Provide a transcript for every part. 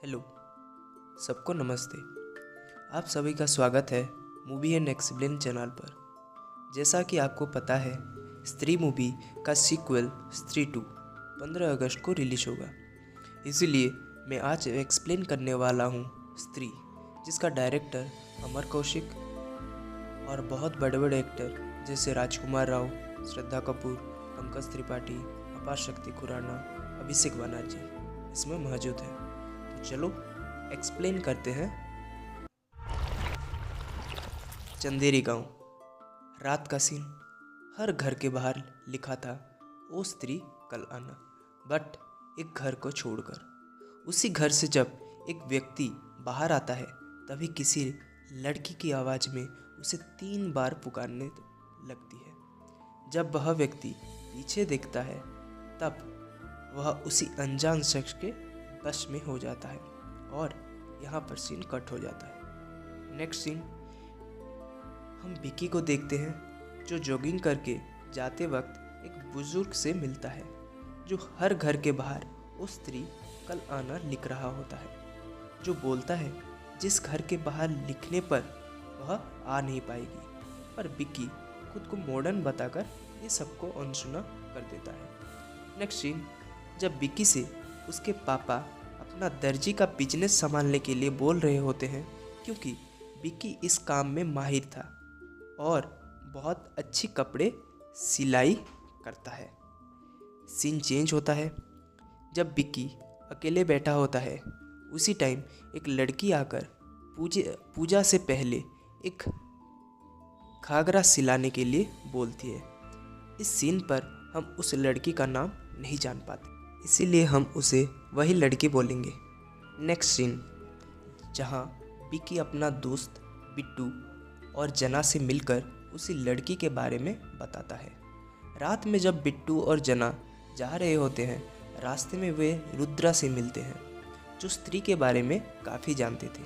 Hello, सबको नमस्ते। आप सभी का स्वागत है मूवी एंड एक्सप्लेन चैनल पर। जैसा कि आपको पता है, स्त्री मूवी का सीक्वल स्त्री 2 15 अगस्त को रिलीज होगा। इसीलिए मैं आज एक्सप्लेन करने वाला हूँ स्त्री, जिसका डायरेक्टर अमर कौशिक और बहुत बड़े बड़े एक्टर जैसे राजकुमार राव, श्रद्धा कपूर, पंकज त्रिपाठी, अपार शक्ति खुराना, अभिषेक बनर्जी इसमें मौजूद है। तो चलो एक्सप्लेन करते हैं। चंदेरी गांव, रात का सीन। हर घर के बाहर लिखा था, ओ स्त्री कल आना। बट एक घर को छोड़कर, उसी घर से जब एक व्यक्ति बाहर आता है, तभी किसी लड़की की आवाज़ में उसे 3 बार पुकारने लगती है। जब वह व्यक्ति पीछे देखता है, तब वह उसी अनजान शख्स के बस में हो जाता है और यहाँ पर सीन कट हो जाता है। नेक्स्ट सीन, हम विक्की को देखते हैं जो जॉगिंग करके जाते वक्त एक बुजुर्ग से मिलता है, जो हर घर के बाहर वो स्त्री कल आना लिख रहा होता है, जो बोलता है जिस घर के बाहर लिखने पर वह आ नहीं पाएगी। पर विक्की खुद को मॉडर्न बताकर ये सबको अनसुना कर देता है। नेक्स्ट सीन, जब विक्की से उसके पापा अपना दर्जी का बिजनेस संभालने के लिए बोल रहे होते हैं, क्योंकि विक्की इस काम में माहिर था और बहुत अच्छी कपड़े सिलाई करता है। सीन चेंज होता है जब विक्की अकेले बैठा होता है। उसी टाइम एक लड़की आकर पूजा से पहले एक घाघरा सिलाने के लिए बोलती है। इस सीन पर हम उस लड़की का नाम नहीं जान पाते, इसीलिए हम उसे वही लड़की बोलेंगे। नेक्स्ट सीन, जहां विक्की अपना दोस्त बिट्टू और जना से मिलकर उसी लड़की के बारे में बताता है। रात में जब बिट्टू और जना जा रहे होते हैं, रास्ते में वे रुद्रा से मिलते हैं, जो स्त्री के बारे में काफ़ी जानते थे।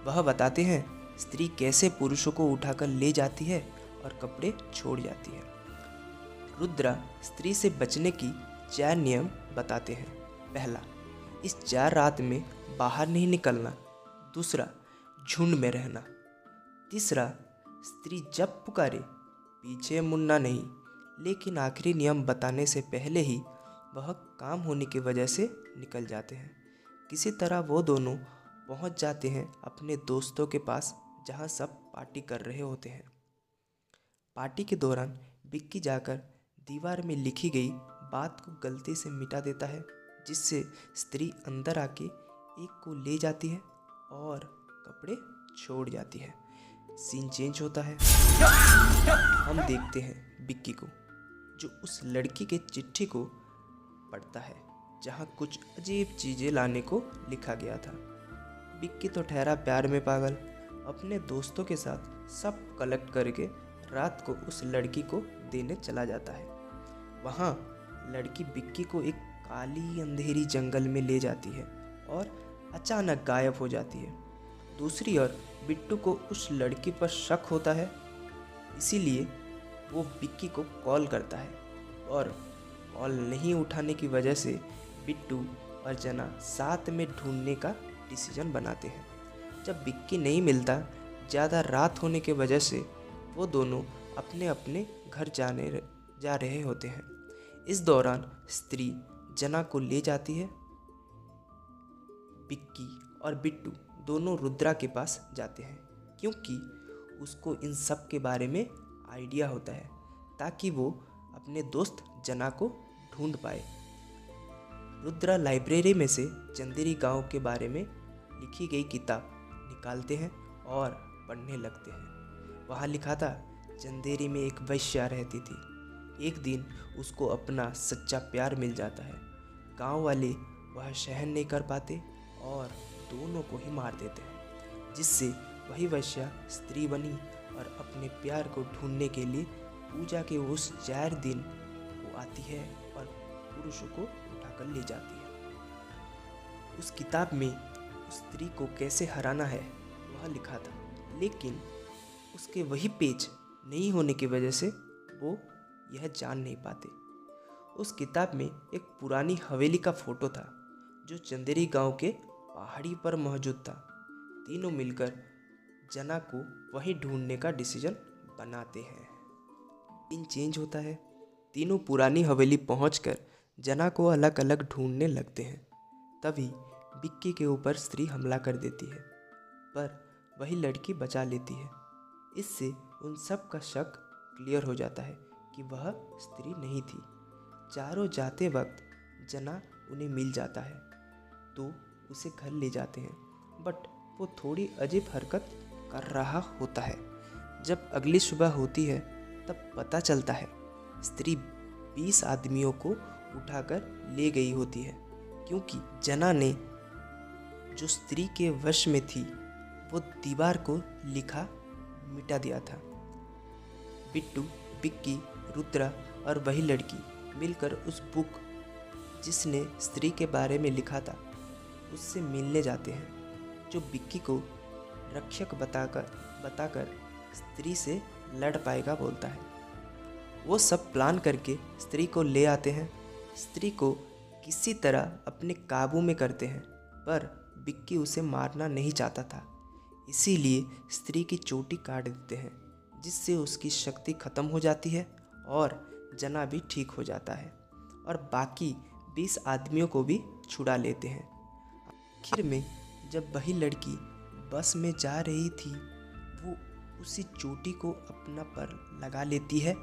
वह बताते हैं स्त्री कैसे पुरुषों को उठाकर ले जाती है और कपड़े छोड़ जाती है। रुद्रा स्त्री से बचने की 4 नियम बताते हैं। पहला, इस 4 रात में बाहर नहीं निकलना। दूसरा, झुंड में रहना। तीसरा, स्त्री जब पुकारे पीछे मुड़ना नहीं। लेकिन आखिरी नियम बताने से पहले ही वह काम होने की वजह से निकल जाते हैं। किसी तरह वो दोनों पहुंच जाते हैं अपने दोस्तों के पास, जहां सब पार्टी कर रहे होते हैं। पार्टी के दौरान विक्की जाकर दीवार में लिखी गई बात को गलती से मिटा देता है, जिससे स्त्री अंदर आके एक को ले जाती है और कपड़े छोड़ जाती है। सीन चेंज होता है। हम देखते हैं विक्की को, जो उस लड़की के चिट्ठी को पढ़ता है, जहाँ कुछ अजीब चीज़ें लाने को लिखा गया था। विक्की तो ठहरा प्यार में पागल, अपने दोस्तों के साथ सब कलेक्ट करके रात को उस लड़की को देने चला जाता है। वहाँ लड़की विक्की को एक काली अंधेरी जंगल में ले जाती है और अचानक गायब हो जाती है। दूसरी ओर बिट्टू को उस लड़की पर शक होता है, इसीलिए वो विक्की को कॉल करता है और कॉल नहीं उठाने की वजह से बिट्टू और जना साथ में ढूंढने का डिसीजन बनाते हैं। जब विक्की नहीं मिलता, ज़्यादा रात होने की वजह से वो दोनों अपने अपने घर जा रहे होते हैं। इस दौरान स्त्री जना को ले जाती है। विक्की और बिट्टू दोनों रुद्रा के पास जाते हैं, क्योंकि उसको इन सब के बारे में आइडिया होता है, ताकि वो अपने दोस्त जना को ढूंढ पाए। रुद्रा लाइब्रेरी में से चंदेरी गांव के बारे में लिखी गई किताब निकालते हैं और पढ़ने लगते हैं। वहाँ लिखा था, चंदेरी में एक वैश्या रहती थी। एक दिन उसको अपना सच्चा प्यार मिल जाता है। गांव वाले वह सहन नहीं कर पाते और दोनों को ही मार देते हैं, जिससे वही वैश्या स्त्री बनी और अपने प्यार को ढूंढने के लिए पूजा के उस 4 दिन वो आती है और पुरुषों को उठाकर ले जाती है। उस किताब में उस स्त्री को कैसे हराना है वह लिखा था, लेकिन उसके वही पेज नहीं होने की वजह से वो यह जान नहीं पाते। उस किताब में एक पुरानी हवेली का फोटो था, जो चंदेरी गांव के पहाड़ी पर मौजूद था। तीनों मिलकर जना को वहीं ढूंढने का डिसीजन बनाते हैं। दिन चेंज होता है। तीनों पुरानी हवेली पहुंचकर जना को अलग अलग ढूंढने लगते हैं। तभी विक्की के ऊपर स्त्री हमला कर देती है, पर वही लड़की बचा लेती है। इससे उन सब का शक क्लियर हो जाता है कि वह स्त्री नहीं थी। चारों जाते वक्त जना उन्हें मिल जाता है तो उसे घर ले जाते हैं, बट वो थोड़ी अजीब हरकत कर रहा होता है। जब अगली सुबह होती है तब पता चलता है स्त्री 20 आदमियों को उठाकर ले गई होती है, क्योंकि जना ने जो स्त्री के वश में थी वो दीवार को लिखा मिटा दिया था। बिट्टू, विक्की, रुद्रा और वही लड़की मिलकर उस बुक जिसने स्त्री के बारे में लिखा था उससे मिलने जाते हैं, जो विक्की को रक्षक बताकर स्त्री से लड़ पाएगा बोलता है। वो सब प्लान करके स्त्री को ले आते हैं। स्त्री को किसी तरह अपने काबू में करते हैं, पर विक्की उसे मारना नहीं चाहता था, इसीलिए स्त्री की चोटी काट देते हैं, जिससे उसकी शक्ति खत्म हो जाती है और जना भी ठीक हो जाता है और बाकी 20 आदमियों को भी छुड़ा लेते हैं। आखिर में जब वही लड़की बस में जा रही थी, वो उसी चोटी को अपना पर लगा लेती है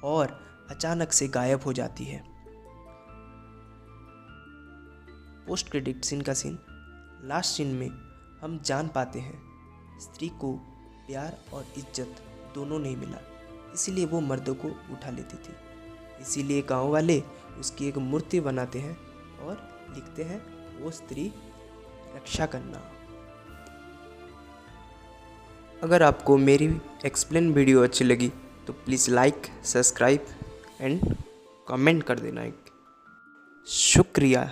और अचानक से गायब हो जाती है। पोस्ट क्रेडिट सीन का सीन। लास्ट सीन में हम जान पाते हैं स्त्री को प्यार और इज्जत दोनों नहीं मिला, इसीलिए वो मर्दों को उठा लेती थी। इसीलिए गांव वाले उसकी एक मूर्ति बनाते हैं और लिखते हैं वो स्त्री रक्षा करना। अगर आपको मेरी एक्सप्लेन वीडियो अच्छी लगी तो please like, subscribe and comment कर देना। शुक्रिया।